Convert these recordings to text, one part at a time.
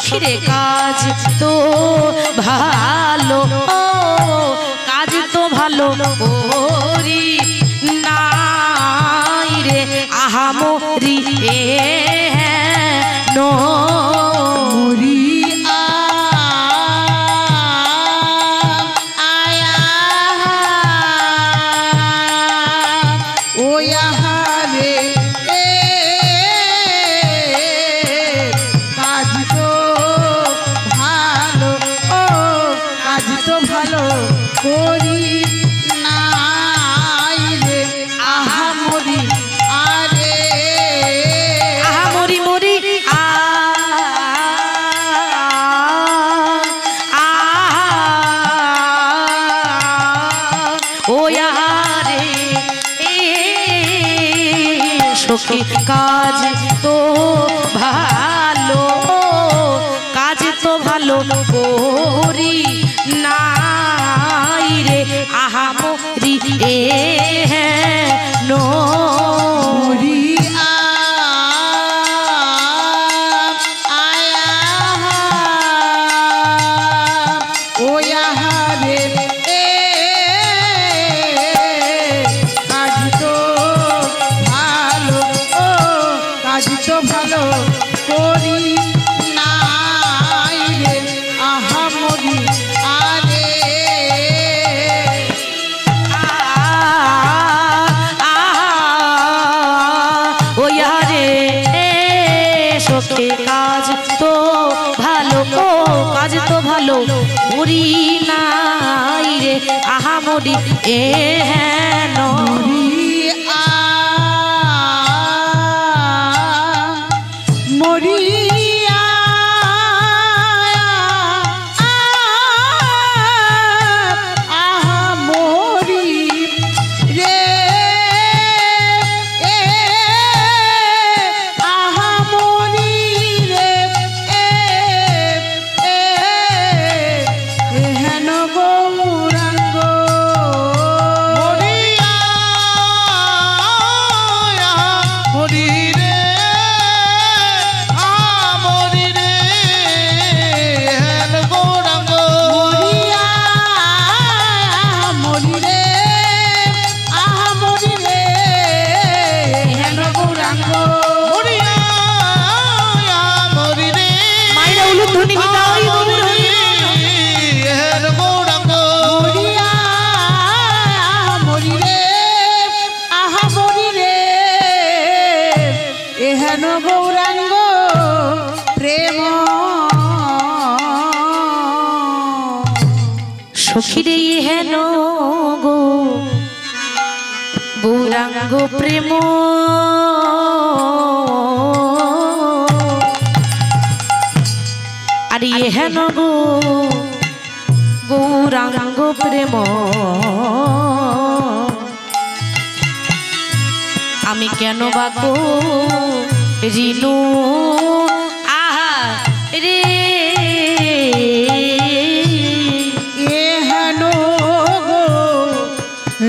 সখীরে কাজ তো ভালো, কাজ তো ভালো ওরি নাই রে আহামরি নো কাজ তো ভালো, কাজ তো ভালো করি নাই রে আহামরি নো কাজ তো ভালো, কাজ তো ভালো করি নাই রে আহামরি সখীরে হেন গো গৌরাঙ্গ প্রেম, আর হেন গো গৌরাঙ্গ প্রেম, আমি কেন বা গো রিনু আহা রে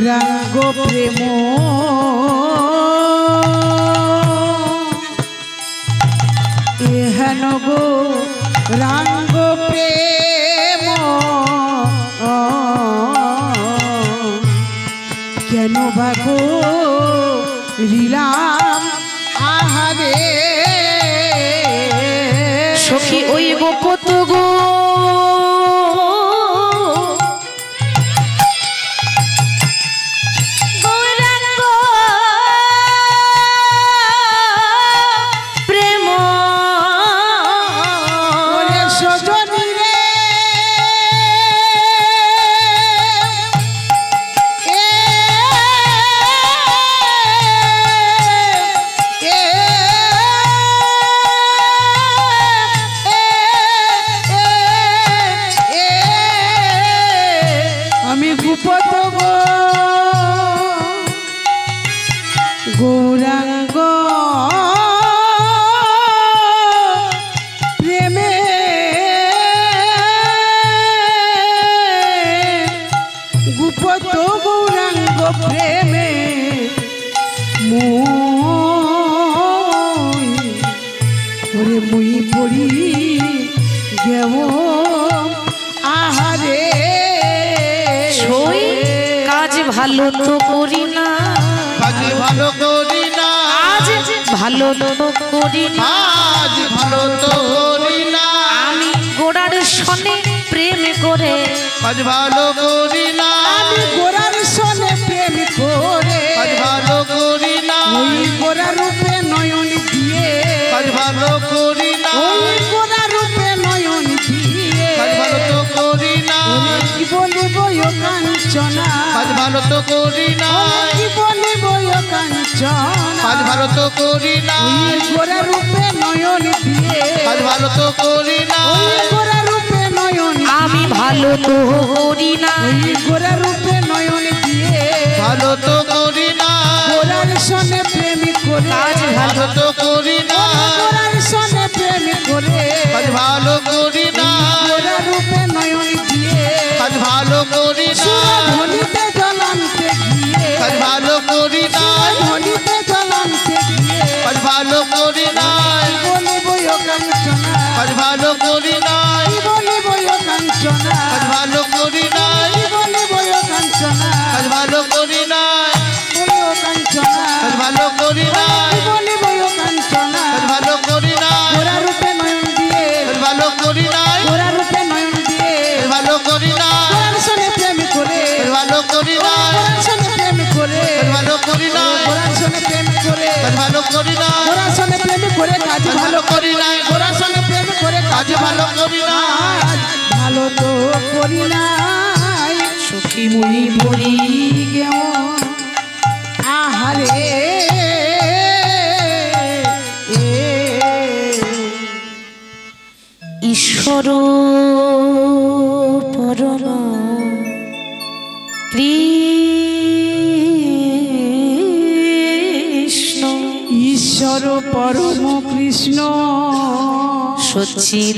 রাঙ্গ প্রেম, এহেন গো রাঙ্গ প্রেম, কেন বাগো রিলাম আহারে সখী ওই গোপত গো সজ কেমন আহারে সই কাজ ভালো তো করি না, কাজ ভালো করি না, আজ ভালো তো করি না, আজ ভালো তো করি না, আমি গোড়ার সনে প্রেম করে কাজ ভালো করি না, আমি গোরার সনে প্রেম করে কাজ ভালো করি না, ওই গোরা রূপে নয়ন দিয়ে কাজ ভালো করি না, ওই গোরা রূপে নয়ন দিয়ে কাজ ভালো তো করি না, কি বলিব ও কাঞ্চনা কাজ ভালো তো করি না, কি বলিব ও কাঞ্চনা কাজ ভালো তো করি না, ওই গোরা রূপে নয়ন দিয়ে কাজ ভালো তো করি না, ওই গোরা রূপে নয়ন আমি ভালো তো করি না, ওই গোরা রূপে নয়ন দিয়ে ভালো তো করি না, গোরার সনে প্রেম করে কাজ ভালো তো করি না, গোরার সনে প্রেম করে কাজ ভালো করি না, গোরা রূপে নয়ন দিয়ে কাজ ভালো করি না, ধনিতে জ্বলন্তে গিয়ে কাজ ভালো করি না, ধনিতে জ্বলন্তে গিয়ে কাজ ভালো করি না, বলিব ও কাঞ্চনা কাজ ভালো করি না, কি বলিব ও কাঞ্চনা কাজ ভালো করি না, কি বলিব ও কাঞ্চনা কাজ ভালো করি না, বলি ও কাঞ্চনা কাজ ভালো করি না, কি বলিব ও কাঞ্চনা কাজ ভালো করি না, গোরা রূপে নয়ন দিয়ে কাজ ভালো করি না, গোরা রূপে নয়ন দিয়ে কাজ ভালো করি না, গোরার সনে প্রেম করে কাজ ভালো করি না, গোরার সনে প্রেম করে কাজ ভালো করি না, গোরার সনে প্রেম করে কাজ ভালো করি না, গোরার সনে প্রেম করে কাজ কাজ ভালো ভালো করি না, গোরার সনে প্রেম করে কাজ ভালো করি না, ভালো তো করি না সুখী মুই ভরি কেমন আহারে ঈশ্বর পরম কৃষ্ণ ঈশ্বর পরম কৃষ্ণ সচ্চিদানন্দ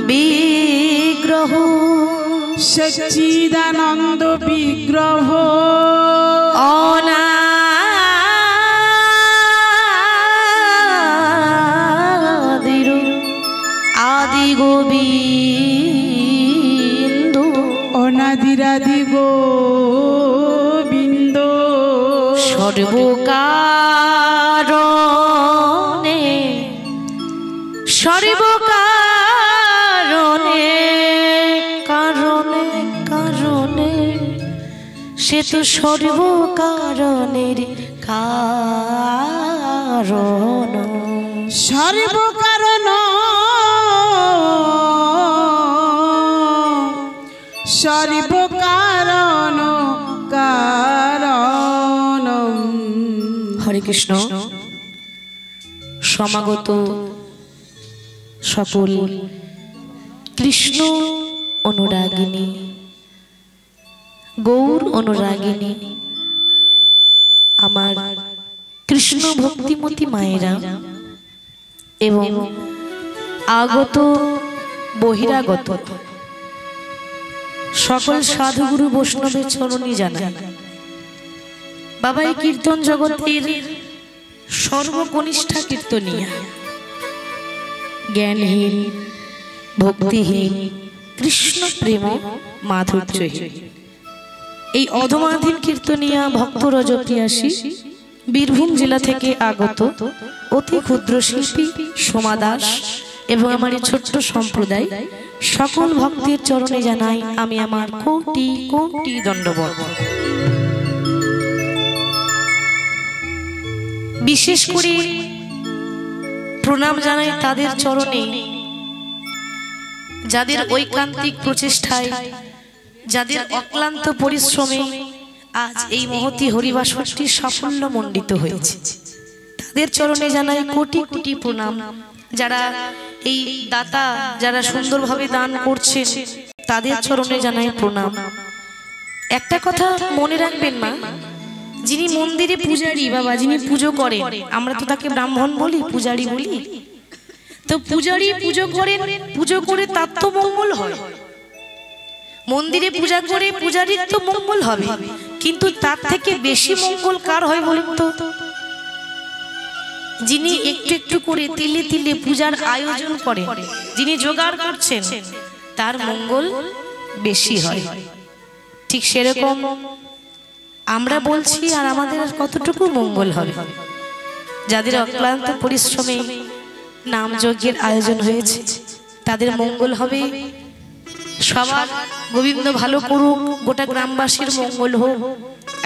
বিগ্রহ সচ্চিদানন্দ বিগ্রহ অনাদির আদি গোবিন্দ অনাদিরাদি গোবিন্দ সর্বকারণে সর্বকারণে কারণে কারণে সে তো সর্বকারণের কারণ সর্বকারণ সর্বকারণ কারণ হরে কৃষ্ণ। সমাগত সকল কৃষ্ণ অনুরাগিনী গৌর অনুরাগিনী আমার কৃষ্ণ ভক্তিমতী মায়েরা এবং আগত বহিরাগত সকল সাধুগুরু বৈষ্ণবের চরণে জানাই বাবা এই কীর্তন জগতের সর্বকনিষ্ঠা কীর্তনিয়া জ্ঞানহীন ভক্তিহীন কৃষ্ণ প্রেম মাধুর্যহীন এই অধমাধীন কীর্তনিয়া ভক্ত রজপ্রিয়াসী বীরভূম জেলা থেকে আগত অতি ক্ষুদ্র শিল্পী সোমা দাস এবং আমার এই ছোট্ট সম্প্রদায় সকল ভক্তের চরণে জানাই আমি আমার কোটি কোটি দণ্ডবত। বিশেষ করে প্রণাম জানাই তাদের চরণে যাদের ঐকান্তিক প্রচেষ্টায় যাদের অক্লান্ত পরিশ্রমে আজ এই মহতী হরিবাসরটি সাফল্য মণ্ডিত হয়েছে তাদের চরণে জানাই কোটি কোটি প্রণাম। যারা এই দাতা যারা সুন্দরভাবে দান করছেন তাদের চরণে জানাই প্রণাম। একটা কথা মনে রাখবেন মা, যিনি মন্দিরে পূজারী বাবা যিনি পুজো করেন আমরা তো তাকে ব্রাহ্মণ বলি পূজারী বলি, তো পূজারী পুজো করেন পুজো করে তার তো মঙ্গল হয়, মন্দিরে পূজা করে পূজারীর তো মঙ্গল হবে, কিন্তু তার থেকে বেশি মঙ্গল কার হয় বলুন তো? যিনি একটু একটু করে তিলে তিলে পূজার আয়োজন করেন, যিনি জোগাড় করছেন, তার মঙ্গল বেশি হয়। ঠিক সেরকম আমরা বলছি, আর আমাদের কতটুকু মঙ্গল হবে? যাদের অক্লান্ত পরিশ্রমে নাম যজ্ঞের আয়োজন হয়েছে তাদের মঙ্গল হবে। সবার গোবিন্দ ভালো করুক, গোটা গ্রামবাসীর মঙ্গল হোক।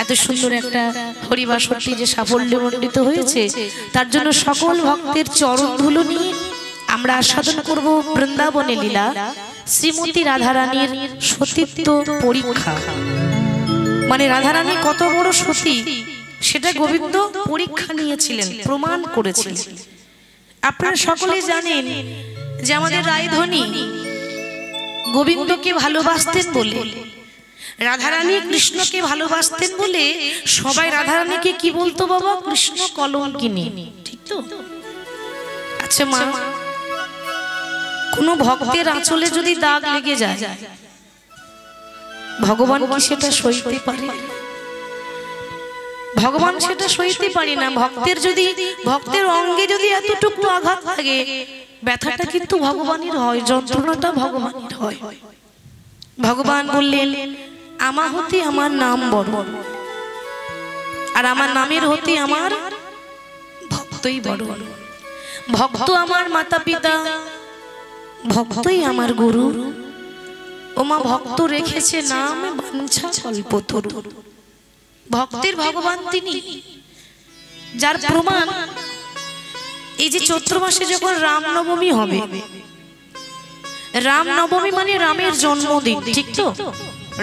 এত সুন্দর একটা হরিবাসরটি যে সাফল্যমণ্ডিত হয়েছে, তার জন্য সকল ভক্তের চরণ ধুলো নিয়ে আমরা আস্বাদন করব বৃন্দাবনে লীলা শ্রীমতী রাধারানীর সতীত্ব পরীক্ষা। মানে রাধারানী কত বড় সতী সেটা গোবিন্দ পরীক্ষা নিয়েছিলেন, প্রমাণ করেছিলেন। আপনারা সকলেই জানেন যে আমাদের রায়ধনী গোবিন্দকে ভালোবাসতেন বলে, রাধারানী কৃষ্ণকে ভালোবাসতেন বলে সবাই রাধারানীকে কি বলতো বাবা? কৃষ্ণ কলঙ্কিনী, ঠিক তো? আচ্ছা মা, কোন ভক্তের আঁচলে যদি দাগ লেগে যায়, ভগবান কি সেটা সইতে পারে? ভগবান সেটা সইতে পারে না। ভক্তের অঙ্গে যদি এতটুকু আঘাত লাগে, ব্যথাটা কিন্তু ভগবানের হয়, যন্ত্রণাটা ভগবানের হয়। ভগবান বললেন, আমার হতে আমার নাম বড়, আর আমার নামের হতে আমার ভক্তই বড়। ভক্ত আমার মাতা পিতা, ভক্তই আমার গুরু। ওমা ভক্ত রেখেছে নাম বাঞ্ছা কল্পতরু। ভক্তের ভগবান তিনি, যার প্রমাণ এই যে চৈত্র মাসে যখন রামনবমী হবে, রামনবমী মানে রামের জন্মদিন, ঠিক তো?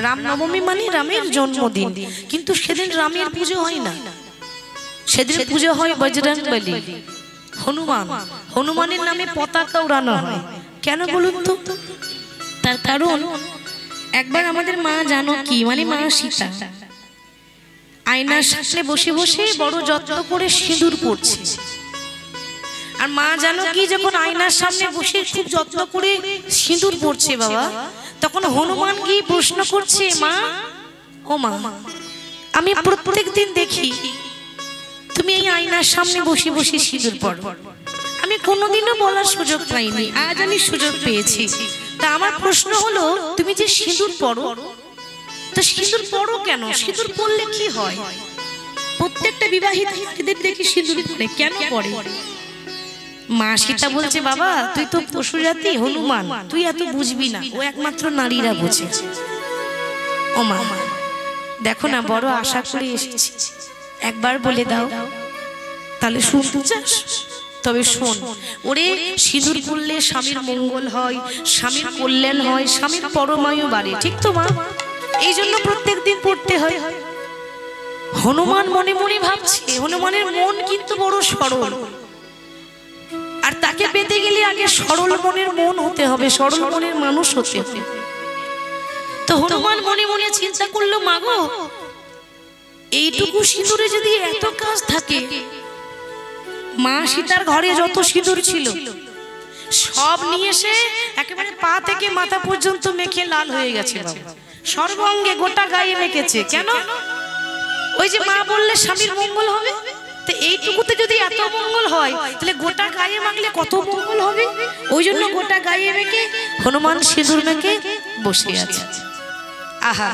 রামনবমী মানে রামের জন্মদিন, কিন্তু সেদিন রামের পুজো হয় না, সেদিন পুজো হয় বজরংবলী, হনুমান। হনুমানের নামে পতাকা উড়ানো হয়। কেন বলুন তো? তার কারণ একবার আমাদের মা জানকী মানে মা সীতা আয়নার সামনে বসে বসে বড় যত্ন করে সিঁদুর পড়ছে। আর মা জানকী যখন আয়নার সামনে বসে খুব যত্ন করে সিঁদুর পড়ছে বাবা, তখন হনুমান গিয়ে প্রশ্ন করছে, মা ও মা, আমি প্রত্যেক দিন দেখি তুমি এই আয়নার সামনে বসে বসে সিঁদুর পড়ো, আমি কোনোদিনও বলার সুযোগ পাইনি, আজ আমি সুযোগ পেয়েছি। তা আমার প্রশ্ন হলো, তুমি যে সিঁদুর পড়ো, তো সিঁদুর পড়ো কেন? সিঁদুর পড়লে কি হয়? প্রত্যেকটা বিবাহিত নারীদের দেখি সিঁদুর পড়ে, কেন পড়ে? মা সীতা বলছে, বাবা তুই তো পশু জাতি হনুমান, তুই এত বুঝবি না, ও একমাত্র নারীরা বোঝে। ও মা দেখো না, বড় আশা করে এসেছি, একবার বলে দাও। তাহলে শুনতে চাস? তবে শোন, ওরে সিঁদুর পড়লে স্বামীর মঙ্গল হয়, স্বামীর কল্যাণ হয়, স্বামীর পরমায়ু বাড়ে, ঠিক তো মা? এই জন্য প্রত্যেক দিন পড়তে হয়। হনুমান মনে মনে ভাবছে, হনুমানের মন কিন্তু বড় সরল, আর তাকে পেতে গেলে আগে সরল মনের মন হতে হবে, সরল মনের মানুষ হতে হবে। তো হনুমান মনে মনে চিন্তা করলো, মাগো এইটুকু সিঁদুরে যদি এত কাজ থাকে, মা সীতার ঘরে যত সিঁদুর ছিল সব নিয়ে এসে একেবারে পা থেকে মাথা পর্যন্ত মেখে লাল হয়ে গেছে, সর্বাঙ্গে গোটা গায়ে মেখেছে। কেন? ওই যে মা বললে স্বামীর মঙ্গল হবে, তো এইটুকুতে যদি এত মঙ্গল হয়, তাহলে গোটা গায়ে মাখলে কত মঙ্গল হবে। ওই জন্য গোটা গায়ে মেখে হনুমান সিঁদুর মেখে বসে আছে। আহা,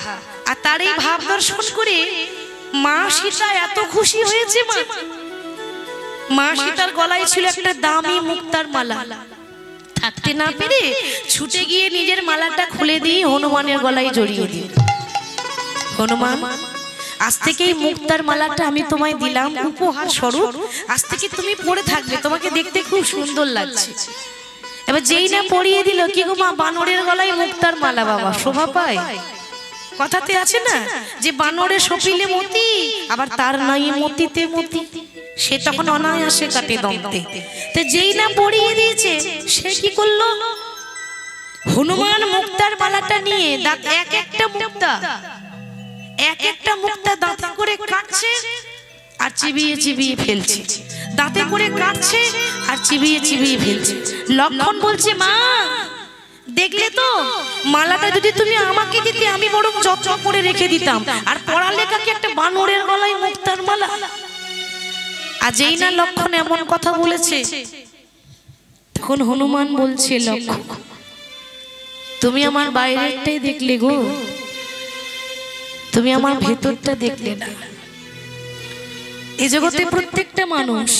আর তার এই ভাব দর্শন করে মা সীতা এত খুশি হয়েছে। মা সীতার গলায় ছিল একটা দামি মুক্তার মালা, থাকতে না পেরে ছুটে গিয়ে নিজের মালাটা খুলে দিয়ে হনুমানের গলায় জড়িয়ে দিল। হনুমান, আজ থেকে এই মুক্তার মালাটা আমি তোমায় দিলাম উপহার স্বরূপ, আজ থেকে তুমি পরে থাকবে, তোমাকে দেখতে খুব সুন্দর লাগছে। এবার যেই না পরিয়ে দিল, কি গো মা, বানরের গলায় মুক্তার মালা বাবা শোভা পায়? কথাতে আছে না যে বানরে সপিলে মতি, আবার তার নাই মতিতে মতি, সে তখন অনায়াসে কাটে দন্তে। তো যেই না পরিয়ে দিয়েছে, সে কি করলো? হনুমান মুক্তার মালাটা নিয়ে দাঁত এক একটা মুক্তা দাঁতে করে কাটছে আর চিবিয়ে চিবিয়ে ফেলছে, দাঁতে করে কাটছে আর চিবিয়ে চিবিয়ে ফেলছে। লক্ষণ বলছে, মা দেখলে তো, মালাটা যদি তুমি আমাকে দিতে আমি বরং যত্ন করে রেখে দিতাম, আর পড়ালেখাকে একটা বানরের গলায় মুক্তার মালা। আর যেই না লক্ষণ এমন কথা বলেছে, তখন হনুমান বলছে, লক্ষণ তুমি আমার বাইরেরটাই দেখলে গো, তুমি আমার ভেতরটা দেখলে না। এই জগতে প্রত্যেকটা মানুষ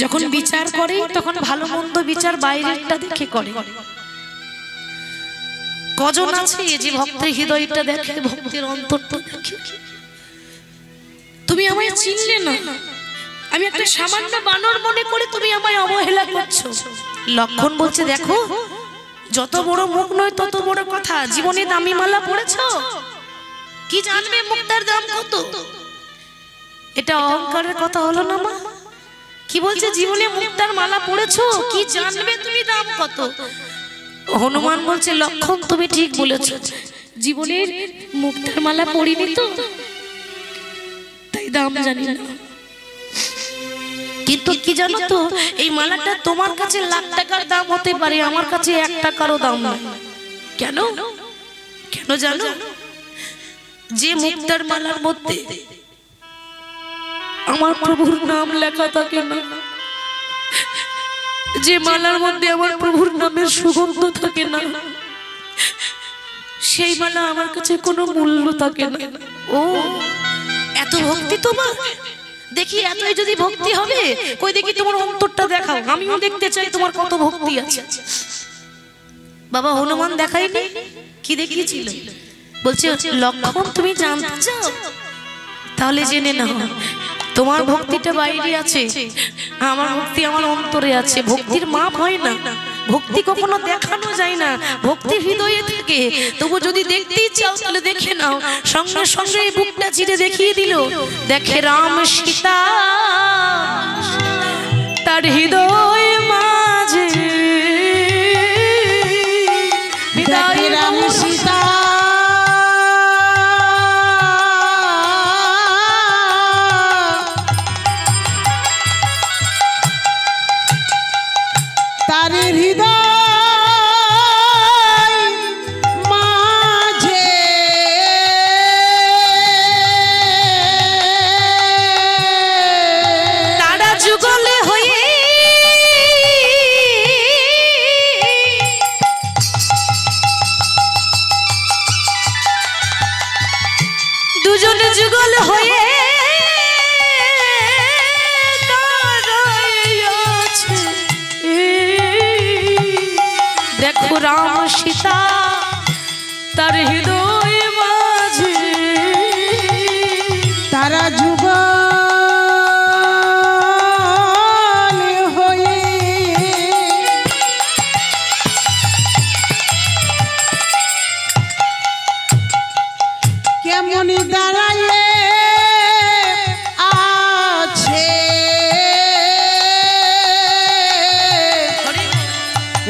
যখন বিচার করে তখন ভালো মন্দ বিচার বাইরেরটা দেখে করে। কজন আছে যে ভক্তের হৃদয়টা দেখে, ভক্তের অন্তরটা দেখে। তুমি আমায় চিনলে না, আমি একটা সামান্য বানর মনে করে তুমি আমায় অবহেলা করছো। লক্ষণ বলছে, দেখো যত বড় মুখ নয় তত বড় কথা। জীবনে দামি মালা পড়েছো, কি জানবে মুক্তার দাম কত? এটা অহংকারের কথা হলো না মা? কি বলছে, জীবনে মুক্তার মালা পড়েছো, কি জানবে তুমি দাম কত? হনুমান বলছে, লক্ষণ তুমি ঠিক বলেছো, জীবনের মুক্তার মালা পড়িনি তো, তাই দাম জানি না। কিন্তু কি জানো তো, এই মালাটা তোমার কাছে লাখ টাকার দাম হতে পারে, আমার কাছে 1 টাকারও দাম নয়। কেন? কেন জানো? যে মুক্তার মালার মধ্যে আমার প্রভুর নাম লেখা থাকে না, যে মালার মধ্যে আমার প্রভুর নামের সুগন্ধ থাকে না, সেই মালা আমার কাছে কোনো মূল্য থাকে না। ও এত ভক্তি তোমার, দেখি এতই যদি ভক্তি হবে, কই দেখি তোমার অন্তরটা দেখাও, আমিও দেখতে চাই তোমার কত ভক্তি আছে। বাবা হনুমান দেখাইনি, কি দেখিয়েছিল? বলছে, লক্ষণ তুমি জানতে চাও, তাহলে জেনে নাও, তোমার ভক্তিটা বাইরে আছে, আমার ভক্তি আমার অন্তরে আছে। ভক্তির মাপ হয় না, ভক্তি কখনো দেখানো যায় না, ভক্তি হৃদয়ে থাকে। তবু যদি দেখতেই চাও তাহলে দেখে নাও। সঙ্গে সঙ্গে এই বুকটা চিরে দেখিয়ে দিল, দেখে রাম সীতা তার হৃদয় মাঝে, দেখে রাম সীতা তার হৃদয় মাঝে, তারা যুগলে হয়ে দুজন যুগল হয়ে দেখো রাম সীতা তার হৃদয় মাঝে, তারা যুগল হয়ে কেমন দাঁড়ায় আছে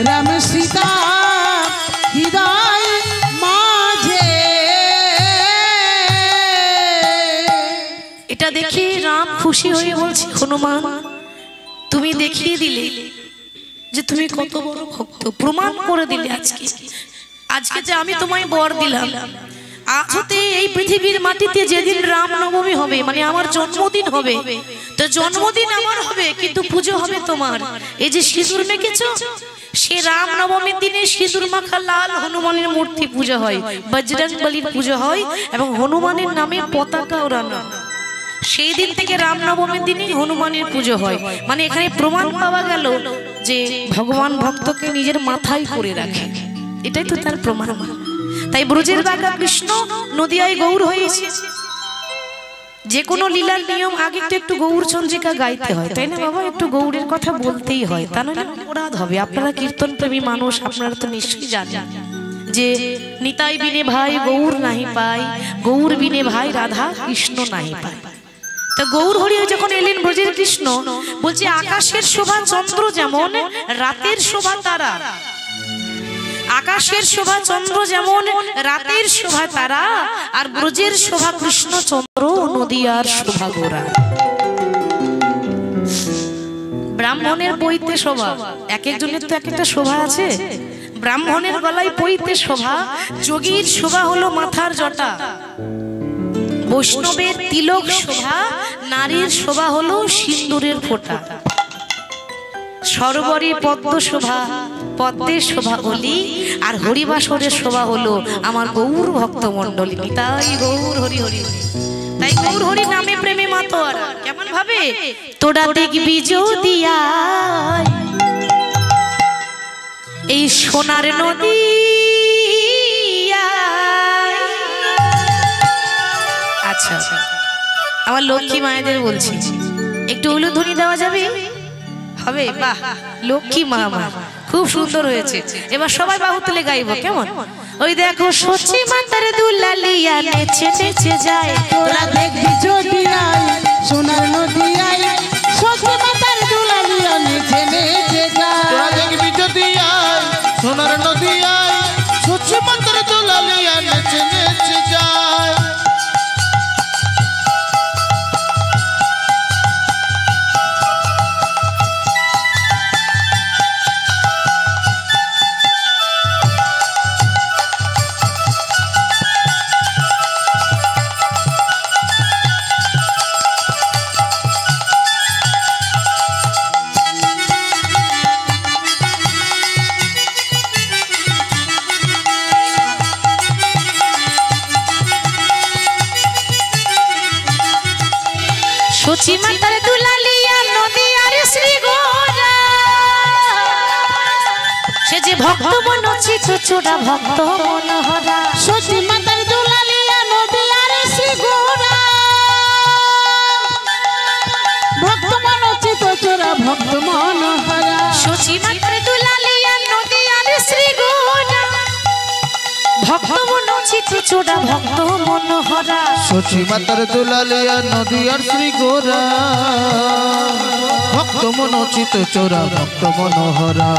রাম সীতা হৃদয় মাঝে। এটা দেখে রাম খুশি হয়ে বলছে, হনুমান তুমি দেখিয়ে দিলে যে তুমি কত বড় ভক্ত, প্রমাণ করে দিলে আজকে। আজকে যে আমি তোমায় বর দিলাম, আজ হতে এই পৃথিবীর মাটিতে যেদিন রাম নবমী হবে, মানে আমার জন্মদিন হবে, তো জন্মদিন আমার হবে কিন্তু পুজো হবে তোমার। এই যে সিঁদুর মেখেছো, সে রাম নবমীর দিনে সিঁদুর মাখা লাল হনুমানের মূর্তি পূজা হয়, বজরংবলীর পুজো হয় এবং হনুমানের নামে পতাকা ওড়ানো। সেই দিন থেকে রাম নবমীর দিনই হনুমানের পুজো হয়। মানে এখানে প্রমাণ পাওয়া গেল যে ভগবান ভক্তকে নিজের মাথায় করে রাখে, এটাই তো তার প্রমাণ। তাই ব্রজের বাগা কৃষ্ণ নদিয়ায় গৌর হয়েছে। যে কোনো লীলার নিয়ম আগে তো একটু গৌর চন্দ্রিকা গাইতে হয়, তাই না বাবা? একটু গৌরের কথা বলতেই হয়, তা নইলে অপরাধ হবে। আপনারা কীর্তন প্রেমী মানুষ, আপনারা তো নিশ্চয়ই জানেন যে নিতাই বিনে ভাই গৌর নাহি পায়, গৌর বিনে ভাই রাধা কৃষ্ণ নাহি পায়। তো গৌর হরি যখন এলেন ব্রজের কৃষ্ণ, বলছে আকাশের শোভা চন্দ্র যেমন, রাতের শোভা তারা। আকাশের শোভা চন্দ্র যেমন, রাতের শোভা তারা, আর ব্রজের শোভা কৃষ্ণ চন্দ্র, নদিয়ার শোভা গোরা। ব্রাহ্মণের পৈতে শোভা, এক একজনের তো এক একটা শোভা আছে। ব্রাহ্মণের গলায় পৈতে শোভা, যোগীর শোভা হলো মাথার জটা। বৈষ্ণবের তিলক শোভা, নারীর শোভা হলো সিন্দুরের ফোঁটা। সরোবরে পদ্ম শোভা, পদ্মের শোভা অলি, আর হরিবাসরের শোভা হলো আমার গৌর ভক্ত মণ্ডলী। তাই গৌর হরি হরি, তাই গৌর হরি নামে প্রেমে মাতোয়ারা। কেমন ভাবে? তোরা দেখবি যদি এই সোনার নদী, আচ্ছা আমার লক্ষ্মী মায়েদের বলছি, একটু উলুধ্বনি দেওয়া যাবে? হবে? বাহ, লক্ষ্মী মা আমার খুব সুন্দর হয়েছে। এবার সবাই বাহু তুলে গাইবো, কেমন? ওই দেখো সচি মাতার দুলালিয়া নেচে নেচে যায়, তোরা দেখবি যদি সোনার নদী আয়, সচি মাতার দুলালিয়া নেচে নেচে যায়। তোরা দেখবি যদি সোনার নদী আয়, সচি মাতার দুলালিয়া নেচে নেচে যায়। সচি মাতার দুলালিয়া নদী আর শ্রী গোরা, সে যে ভক্ত মনোচিত চোরা ভক্ত মনোহরা। সচি মাতার দুলালিয়া নদী আর শ্রী গোরা, ভক্ত মনোচিত চোরা ভক্ত মনোহরা। সচি মাতার দুলালিয়া নদী আর শ্রী গোরা, ভক্ত মনোচিত চোরা ভক্ত মনোহরা। সচি মাতার দুলালিয়া নদী আর শ্রী গোরা, ভক্ত মনোচিত চোরা ভক্ত মনোহরা।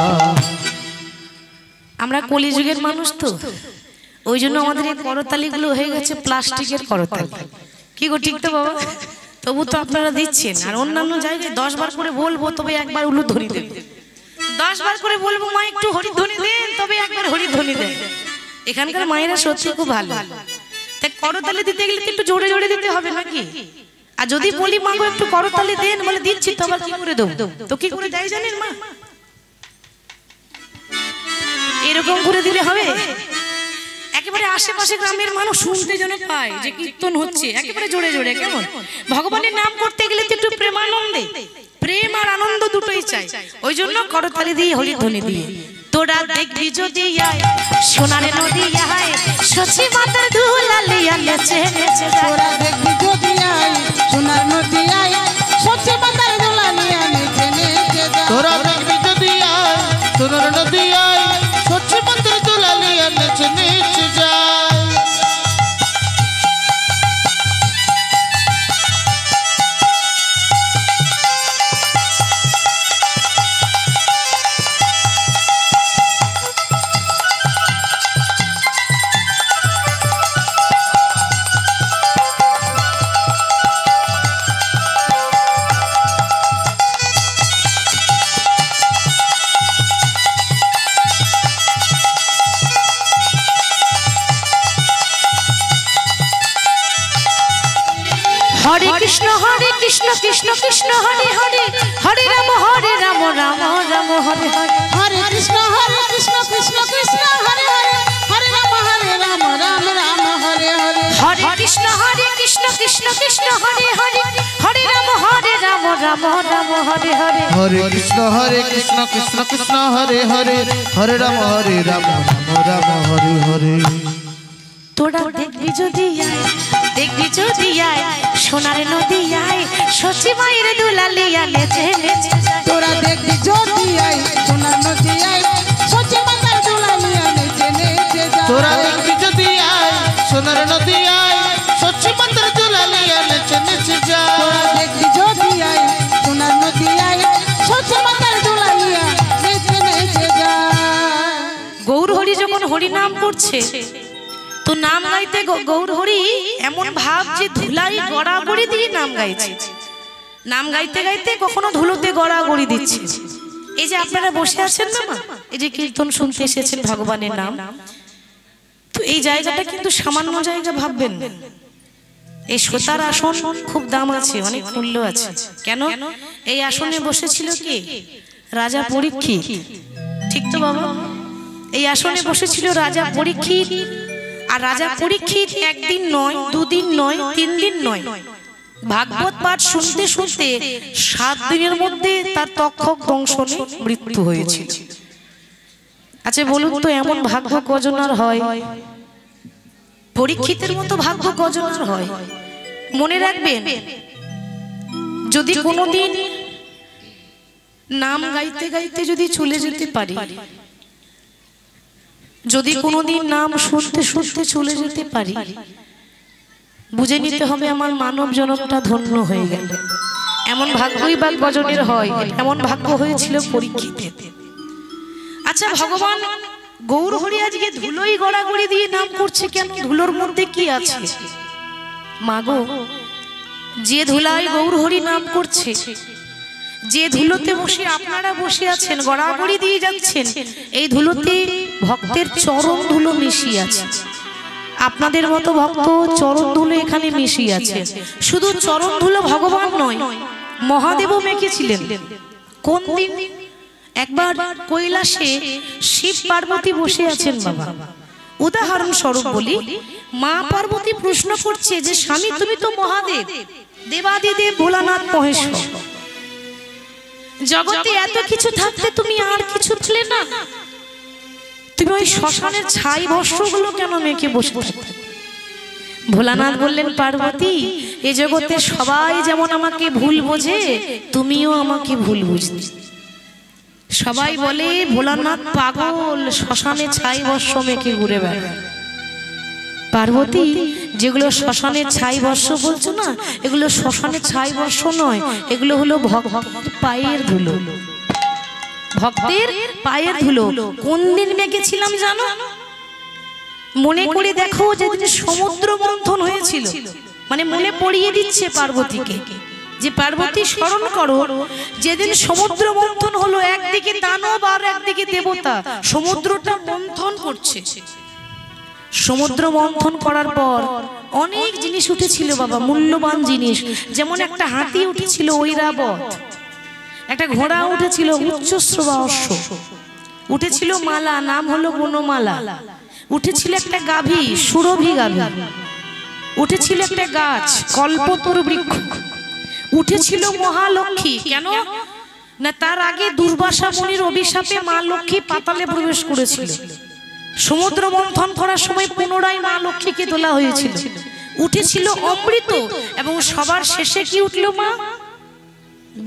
আমরা কলিযুগের মানুষ তো, ওই জন্য আমাদের এই করতালিগুলো হয়ে গেছে প্লাস্টিকের করতালি। কি গো, ঠিক তো বাবা? তবু তো আপনারা দিচ্ছেন। আর অন্যান্য জায়গায় 10 বার করে বলবো তবে একবার উলুধ্বনি দেবে, 10 বার করে বলবো মা একটু হরিধ্বনি দেন তবে একবার হরিধ্বনি দেন। এখানকার মায়েরা সত্যি খুব ভালো। তাই করতালি দিতে গেলে একটু জোরে জোরে দিতে হবে নাকি? আর যদি বলি মা গো একটু করতালি দেন, বলে দিচ্ছি, তো আবার কি করে দেবো? তো কি করে দেয় জানেন মা? এরকম করে দিলে হবে? একেবারে আশেপাশে গ্রামের মানুষ শুনতে যেন পায় যে কীর্তন হচ্ছে, একেবারে জোরে জোরে। কেমন? ভগবানের নাম করতে গেলে তো একটু প্রেমানন্দে, প্রেম আর আনন্দ দুটোই চাই। ওই জন্য করতালি দিয়ে হরিধ্বনি দিয়ে। তোরা দেখবি যদি সোনার নদী আয়, সচি মাতার দুলালিয়া নেচে নেচে যায়। তোরা দেখবি যদি সোনার নদী আয়, সচি মাতার দুলালিয়া নেচে নেচে যায়। তোরা দেখবি যদি সোনার নদী আয়, সচি মাতার দুলালিয়া নেচে নেচে যায়। হরে কৃষ্ণ কৃষ্ণ কৃষ্ণ হরে হরে, হরে রাম রাম রাম হরে হরে। হরে কৃষ্ণ কৃষ্ণ কৃষ্ণ হরে হরে, হরে রাম রাম রাম হরে হরে। হরে কৃষ্ণ কৃষ্ণ কৃষ্ণ হরে হরে, হরে রাম রাম রাম হরে হরে। হরে কৃষ্ণ কৃষ্ণ কৃষ্ণ হরে হরে, হরে রাম রাম রাম হরে হরে। তোরা দেখবি যদি দেখবি যদি সোনার নদী আয়, সচি মায়ের দুলালিয়া নেচে নেচে যায়। তোরা দেখবি যদি সোনার নদী আয়, সচি মাতার দুলালিয়া নেচে নেচে যায়। তোরা দেখবি যদি সোনার নদী আয়, সচি মাতার দুলালিয়া নেচে নেচে যায়। তোরা দেখবি যদি সোনার নদী আয়, সচি মাতার দুলালিয়া নেচে নেচে যায়। গৌর হরি যখন হরি নাম করছে, তো নাম গাইতে গৌর হরি এমন ভাব যে ধুলাই গড়াগড়ি দিয়ে নাম গাইছে। নাম গাইতে গাইতে কখনো ধুলোতে গড়াগড়ি দিচ্ছে। এই যে আপনারা বসে আছেন না মা, এই যে কীর্তন শুনতে এসেছেন ভগবানের নাম, তো এই জায়গাটা কিন্তু সামান্য জায়গা ভাববেন না। এই সোতার আসন খুব দাম আছে, অনেক মূল্য আছে। কেন? এই আসনে বসেছিল কে? রাজা পরীক্ষিত। ঠিক তো বাবা? এই আসনে বসেছিল রাজা পরীক্ষিত। আর রাজা পরীক্ষিত একদিন নয়, দুদিন নয়, 3 দিন নয়, ভাগবত পাঠ শুনতে শুনতে 7 দিনের মধ্যে তার তক্ষক দংশনে মৃত্যু হয়েছিল। আচ্ছা বলুন তো, এমন ভাগ্য কজনার হয়? পরীক্ষিতের মতো ভাগ্য কজনার হয়? মনে রাখবেন, যদি কোনোদিন নাম গাইতে গাইতে যদি চলে যেতে পারি, যদি কোনোদিন নাম শুনতে শুনতে চলে যেতে পারি, বুঝে নিতে হবে আমার মানব জনমটা ধন্য হয়ে গেল। এমন ভাগ্যই বা কজনের হয়? এমন ভাগ্য হয়েছিল পরীক্ষিতের। আচ্ছা ভগবান গৌর হরি আজকে ধুলোই গড়াগড়ি দিয়ে নাম করছে কেন? ধুলোর মধ্যে কি আছে? মাগো, যে ধুলায় গৌর হরি নাম করছে, যে ধুলোতে বসে আপনারা বসে আছেন, গড়াগড়ি দিয়ে যাচ্ছেন, এই ধুলোতে ভক্তের চরণ ধুলো মিশিয়ে আছে। আপনাদের মতো ভক্ত চরণ ধুলো এখানে মিশিয়ে আছে। শুধু চরণ ধুলো ভগবান নয়, মহাদেবও মেখেছিলেন। কোন দিন? একবার কৈলাসে শিব পার্বতী বসে আছেন বাবা। উদাহরণ স্বরূপ বলি, মা পার্বতী প্রশ্ন করছে যে স্বামী তুমি তো মহাদেব, দেবাদিদেব ভোলানাথ মহেশ্বর, জগতে এত কিছু থাকতে তুমি আর কিছু ছিলে না, তুমি ওই শ্মশানের ছাই ভস্মগুলো কেন মেখে বসে থাকতে? ভোলানাথ বললেন, পার্বতী, এ জগতে সবাই যেমন আমাকে ভুল বোঝে, তুমিও আমাকে ভুল বুঝতে। সবাই বলে ভোলানাথ পাগল, শ্মশানে ছাই ভস্ম মেখে ঘুরে বেড়ায়। পার্বতী, যেগুলো শ্মশানের ছাই ভস্ম বলছো না, এগুলো শ্মশানের ছাই ভস্ম নয়, এগুলো হলো ভক্তের পায়ের ধুলো। ভক্তের পায়ের ধুলো। কোন দিন মেখেছিলাম জানো? মনে করে দেখো, যেদিন সমুদ্র মন্থন হয়েছিল। মানে মনে পড়িয়ে দিচ্ছে পার্বতীকে যে পার্বতী স্মরণ করো, যেদিন সমুদ্র মন্থন হলো, একদিকে দানব আর একদিকে দেবতা সমুদ্রটা মন্থন করছে। সমুদ্র মন্থন করার পর অনেক জিনিস উঠেছিল বাবা, মূল্যবান জিনিস। যেমন একটা হাতি উঠেছিল ঐরাবত, একটা ঘোড়া উঠেছিল উচ্চশ্রবা অশ্ব, উঠেছিল মালা, নাম হলো বনমালা, উঠেছিল একটা গাভী, সুরভি গাভী, উঠেছিল একটা গাছ, কল্পতরু বৃক্ষ, উঠেছিল মহালক্ষ্মী। কেন না? তার আগে দুর্বাসা মুনির অভিশাপে মা লক্ষ্মী পাতালে প্রবেশ করেছিল। সমুদ্র মন্থন করার সময় পুনরায় মা লক্ষ্মীকে তোলা হয়েছিল। উঠেছিল অমৃত, এবং সবার শেষে কি উঠল মা?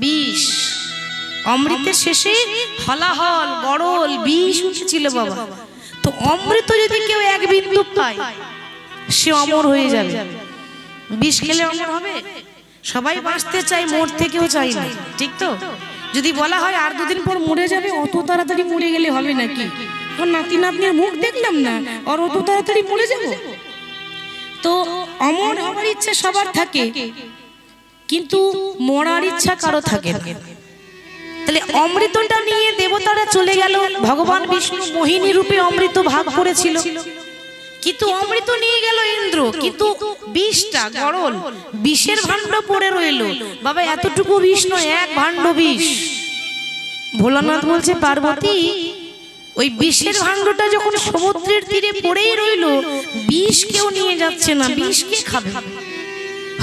বিষ। অমৃতের শেষে হলাহল, গড়ল, বিষ উঠেছিল বাবা। তো অমৃত যদি কেউ 1 বিন্দু পায়, সে অমর হয়ে যাবে। বিষ খেলে অমর হবে? সবাই বাঁচতে চাই, মরতে কেউ চাই না, ঠিক তো? যদি বলা হয় আর 2 দিন পর মরে যাবে, অত তাড়াতাড়ি মরে গেলে হবে নাকি? এখন নাতি নাতনির মুখ দেখলাম না, আর অত তাড়াতাড়ি মরে যাব? তো অমর হওয়ার ইচ্ছা সবার থাকে, কিন্তু মরার ইচ্ছা কারো থাকে না। তাহলে অমৃতটা নিয়ে দেবতারা চলে গেল। ভগবান বিষ্ণু মোহিনী রূপে অমৃত ভাগ করেছিল, কিন্তু অমৃত নিয়ে গেল ইন্দ্র, কিন্তু বিষটা গড়ল, বিষের ভাণ্ড পড়ে রইল বাবা। এতটুকু বিষ নয়, 1 ভাণ্ড বিষ। ভোলানাথ বলছে, পার্বতী, ওই বিষের ভাণ্ডটা যখন সমুদ্রের তীরে পড়েই রইল, বিষ কেউ নিয়ে যাচ্ছে না, বিষ কে খাবে?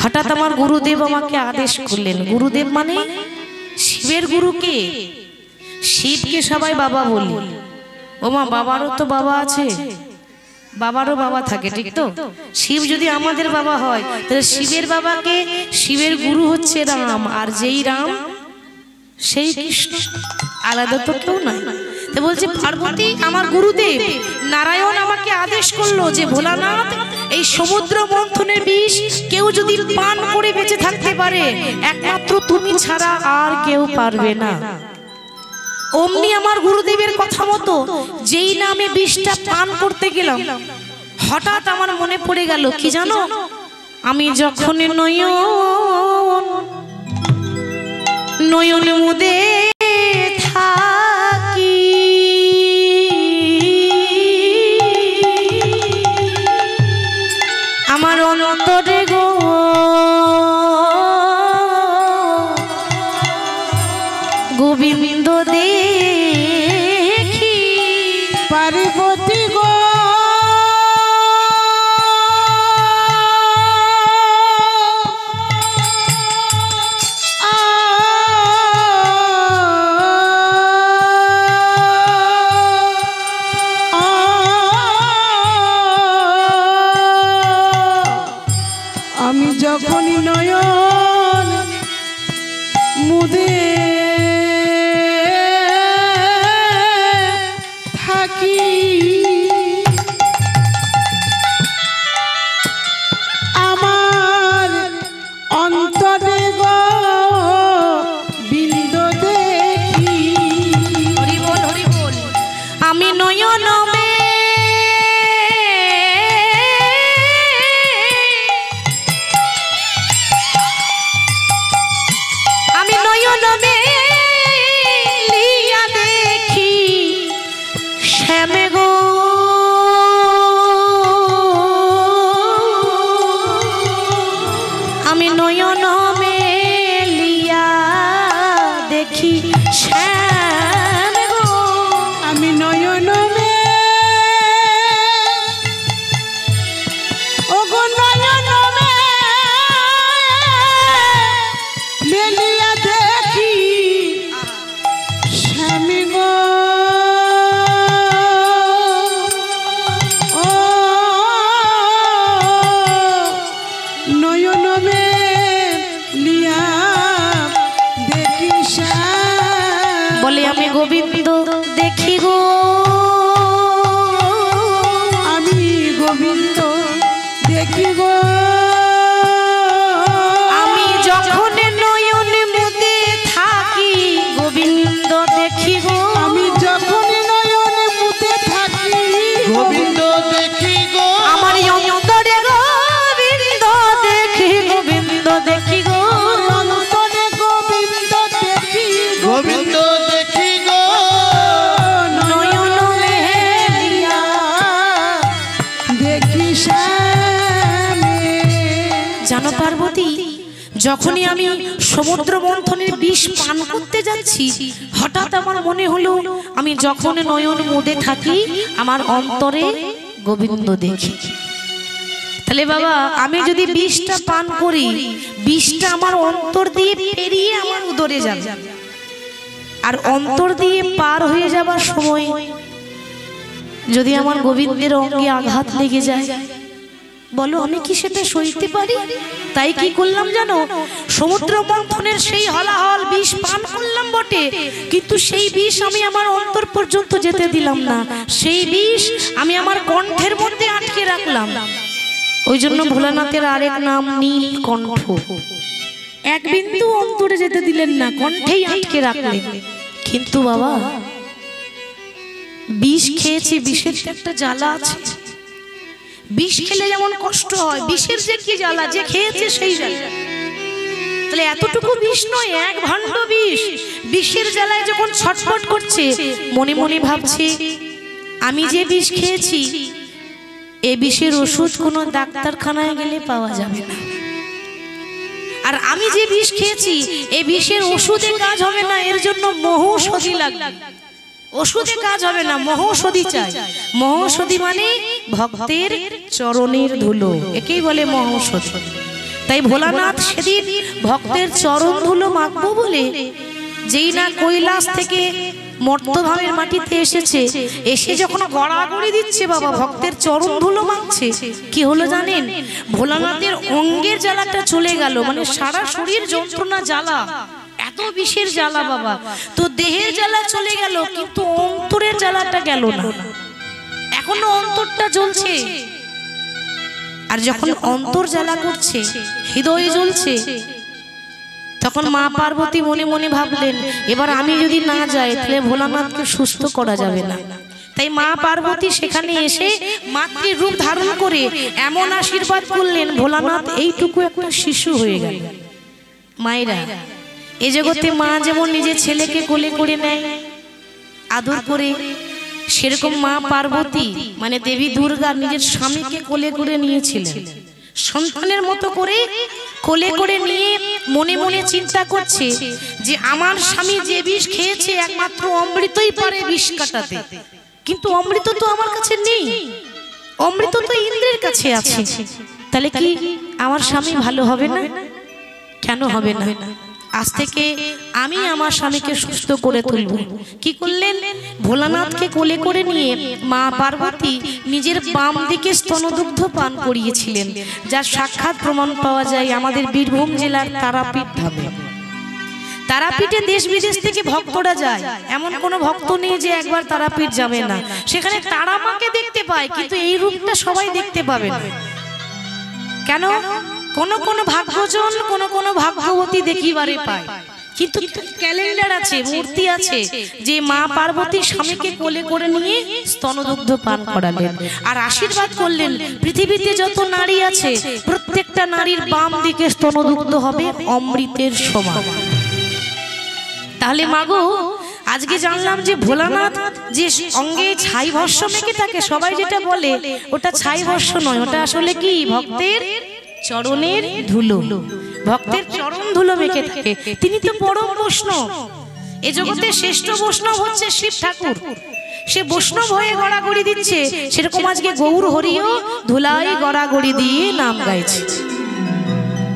হঠাৎ আমার গুরুদেব আমাকে আদেশ করলেন। গুরুদেব মানে শিবের গুরুকে, শিবকে সবাই বাবা বলি। ও মা, বাবারও তো বাবা আছে, বাবারও বাবা থাকে, ঠিক তো? শিব যদি আমাদের বাবা হয়, তাহলে শিবের বাবাকে, শিবের গুরু হচ্ছে রাম, আর যেই রাম সেই কৃষ্ণ, আলাদা তো কেউ নয়। তো বলছে, পার্বতী, আমার গুরুদেব নারায়ণ আমাকে আদেশ করলো যে ভোলানাথ, এই সমুদ্র মন্থনের বিষ কেউ যদি পান করে বেঁচে থাকতে পারে, একমাত্র তুমি ছাড়া আর কেউ পারবে না। অমনি আমার গুরুদেবের কথা মতো যেই না আমি বিষটা পান করতে গেলাম, হঠাৎ আমার মনে পড়ে গেল কি জানো? আমি যখন নয়ন মুদে থাকি, আমার অন্তরে গো পার্বতী গো আমি যখনই নয়ন মুদে থাকি আমার অন্তরে গো বিন্দ দেখি। হরি বল হরি বল। আমি নয়ন লিয়া দেখি শ্যামে গো আমি নয়ন লিয়া দেখি শ্যামে গো আমি নয়ন ও গো নয়ন মেলিয়া দেখি স্বামী গো ও নয়ন মেলিয়া দেখি স্বামী বলে আমি গোবিন্দ দেখি গো আমি গোবিন্দ দেখি গো আমি যখন নয়ন মুদে থাকি গোবিন্দ দেখি গো আমি যখন নয়ন মুদে থাকি গোবিন্দ দেখি গো আমার অন্তরে গোবিন্দ দেখি গোবিন্দ দেখি গো অন্তরে গোবিন্দ দেখি গোবিন্দ দেখি গো নয়ন মেলিয়া দেখি শ্যামে। জানো পার্বতী, যখনই আমি সমুদ্র মন্থনের বিষ পান করতে যাচ্ছি হঠাৎ আমার মনে হলো আমি যখন নয়ন মুদে থাকি আমার অন্তরে গোবিন্দ দেখি। তাহলে বাবা আমি যদি বিষটা পান করি বিষটা আমার অন্তর দিয়ে পেরিয়ে আমার উদরে যাবে, আর অন্তর দিয়ে পার হয়ে যাবার সময় যদি আমার গোবিন্দের অঙ্গে আঘাত লেগে যায় বলো আমি কি সেটা সইতে পারি? তাই কি করলাম জানো, সমুদ্র মন্থনের সেই হলাহল বিষ পান করলাম বটে, কিন্তু সেই বিষ আমি আমার অন্তর পর্যন্ত যেতে দিলাম না, সেই বিষ আমি আমার কণ্ঠের মধ্যে আটকে রাখলাম। ওই জন্য ভোলানাথের আরেক নাম নীলকণ্ঠ। এক বিন্দু অন্তরে যেতে দিলেন না, কণ্ঠেই আটকে রাখলেন। কিন্তু বাবা বিষ খেয়েছি, বিষের একটা জ্বালা আছে। বিষ খেলে যেমন কষ্ট হয়, বিষের যে কি জ্বালা, যে খেয়েছে সেই জ্বালা। তাহলে এতটুকু বিষ নয়, এক ভাণ্ড বিষ। বিষের জ্বালায় যখন ছটফট করছে মনে মনে ভাবছে আমি যে বিষ খেয়েছি এই বিষের ওষুধ কোনো ডাক্তারখানায় গেলে পাওয়া যাবে না, আর আমি যে বিষ খেয়েছি এই বিষের ওষুধে কাজ হবে না, এর জন্য মহৌষধি লাগবে। ওষুধে কাজ হবে না, মহৌষধি চাই। মহৌষধি মানে ভক্তের চরণের ধুলো, একেই বলে মহৌষধি। তাই ভোলানাথ সেদিন ভক্তের চরণ ধুলো মাখবো বলে যেই না কৈলাস থেকে মর্তভাবের মাটিতে এসেছে, এসে যখন গড়াগড়ি দিচ্ছে বাবা ভক্তের চরণ ধুলো মাখছে, কি হলো জানেন, ভোলানাথের অঙ্গের জ্বালাটা চলে গেল, মানে সারা শরীর যন্ত্রণা জ্বালা, এত বিষের জ্বালা বাবা। তো দেহের জ্বালা চলে গেল কিন্তু অন্তরের জ্বালাটা গেল না, এখনো অন্তরটা জ্বলছে। আর যখন অন্তর জ্বালা করছে, হৃদয় জ্বলছে, তখন মা পার্বতী মনে মনে ভাবলেন এবার আমি যদি না যাই তাহলে ভোলানাথকে সুস্থ করা যাবে না। তাই মা পার্বতী সেখানে এসে মাতৃ রূপ ধারণ করে এমন আশীর্বাদ করলেন ভোলানাথ এইটুকু একটা শিশু হয়ে গেল। মায়েরা এই জগতে মা যেমন নিজের ছেলেকে কোলে করে নেয় আদর করে, সেরকম মা পার্বতী মানে দেবী দুর্গা নিজের স্বামীকে কোলে করে নিয়েছিলেন, সন্তানের মতো করে কোলে করে নিয়ে মনে মনে চিন্তা করছে যে আমার স্বামী যে বিষ খেয়েছে একমাত্র অমৃতই পারে বিষ কাটাতে, কিন্তু অমৃত তো আমার কাছে নেই, অমৃত তো ইন্দ্রের কাছে আছে। তাহলে কি আমার স্বামী ভালো হবে না? কেন হবে না? আজ থেকে আমি আমার স্বামীকে সুস্থ করে তুলব। কি করলেন? ভোলানাথকে কোলে করে নিয়ে মা পার্বতী নিজের বাম দিকে স্তনদুগ্ধ পান করিয়েছিলেন, যার সাক্ষাৎ প্রমাণ পাওয়া যায় আমাদের বীরভূম জেলার তারাপীঠ ধামে। তারাপীঠে দেশ বিদেশ থেকে ভক্তরা যায়, এমন কোনো ভক্ত নেই যে একবার তারাপীঠ যাবে না। সেখানে তারা মাকে দেখতে পায়, কিন্তু এই রূপটা সবাই দেখতে পাবে না। কেন? কোন কোন ভাগ্যজন, কোন কোন ভাগ্যবতী দেখিবারে পায়, কিন্তু ক্যালেন্ডার আছে, মূর্তি আছে যে মা পার্বতী স্বামীকে কোলে করে নিয়ে স্তনদুগ্ধ পান করালেন আর আশীর্বাদ করলেন পৃথিবীতে যত নারী আছে প্রত্যেকটা নারীর বাম দিকে স্তনদুগ্ধ হবে অমৃতের সমান। তাহলে মাগো, আজকে জানলাম যে ভোলানাথ যে অঙ্গে ছাই ভস্য মেখে থাকে, সবাই যেটা বলে ওটা ছাই ভস্য নয়, ওটা আসলে কি ভক্তের চরণের ধুলো, ভক্তের চরণ ধুলো মেখে থাকে। তিনি তো পরম বৈষ্ণব, এ জগতে শ্রেষ্ঠ বৈষ্ণব হচ্ছে শিব ঠাকুর। সে বৈষ্ণব হয়ে গড়াগড়ি দিচ্ছে, সেরকম আজকে গৌর হরিও ধুলাই গড়াগড়ি দিয়ে নাম গাইছে।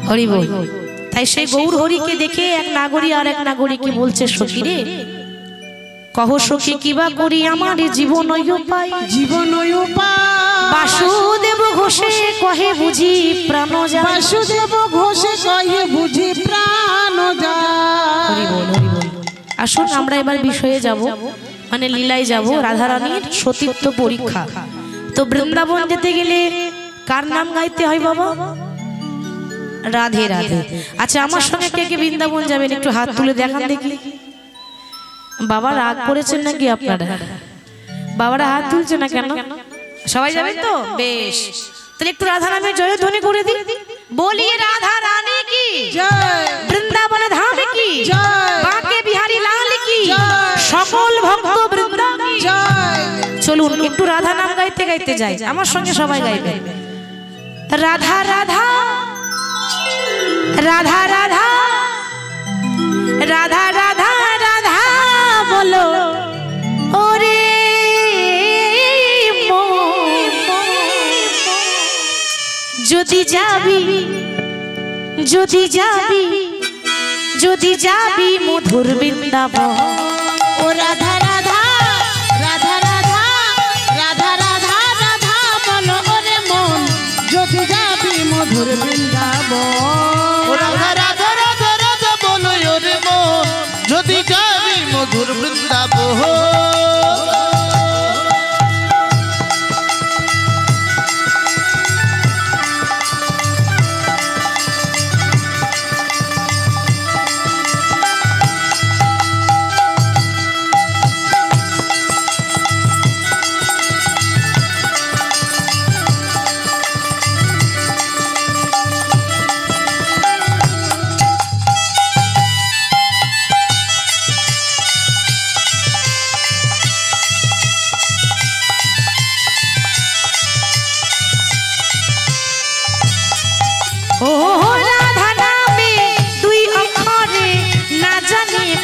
হরি বল। তাই সেই গৌর হরিকে দেখে এক নাগরী আর এক নাগরীকে বলছে, সখী রে, কহ সখী কিবা করি আমার জীবন পাই, জীবন বাসুদেব ঘোষে কহে বুঝি প্রাণ যায়, বাসুদেব ঘোষে কহে বুঝি প্রাণ যায়। হরি বল, হরি বল। আসুন আমরা এবার বিষয়ে যাব, মানে লীলায় যাব। রাধারানীর সতীত্ব পরীক্ষা। তো বৃন্দাবন যেতে গেলে কার নাম গাইতে হয় বাবা? রাধে রাধে। আচ্ছা, আমার সঙ্গে কে কে বৃন্দাবন যাবেন একটু হাত তুলে দেখান দেখি। বাবা রাগ করেছেন নাকি আপনারা? বাবারা হাত তুলছে না কেন? সবাই যাবেন তো? বেশ, তাহলে একটু রাধা নামের জয়ধ্বনি করে দিই। বলি রাধা রানী কি জয়, বৃন্দাবন ধাম কি জয়, বাঁকে বিহারী লাল কি জয়, সকল ভক্ত বৃন্দ কি জয়। চলুন একটু রাধা নাম গাইতে গাইতে যাই, আমার সঙ্গে সবাই গাইবে। রাধা রাধা রাধা রাধা রাধা রাধা রাধা বলো ওরে মন, যদি যাবি, যদি যাবি, যদি যাবি মধুর বৃন্দাবন। ও রাধা রাধা রাধা রাধা রাধা রাধা রাধা বলো ওরে মন, যদি যাবি মধুর বৃন্দাবন। রাধা রাধা রাধা রাধা বলো ওরে মন, যদি যাবি মধুর বৃন্দাবন।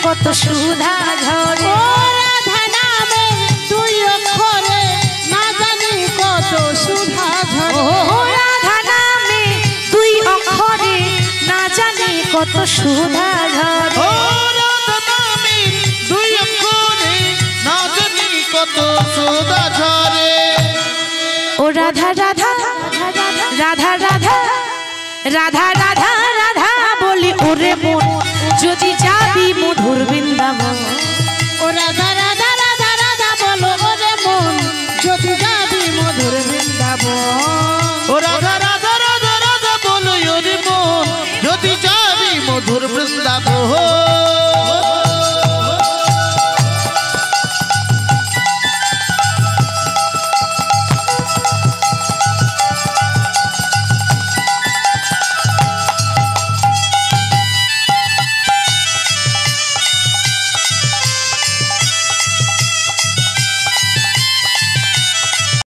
কত সুধা ঝরে, ও রাধা নামে দুই অক্ষরে না জানি কত সুধা ঝরে। ও রাধা নামে দুই অক্ষরে না জানি কত সুধা ঝরে। ও রাধা নামে দুই অক্ষরে না জানি কত সুধা ঝরে। ও রাধা রাধা রাধা রাধা রাধা রাধা রাধা বলি ওরে মন, যদি যাবি মধুর বৃন্দাবন। ও রাধা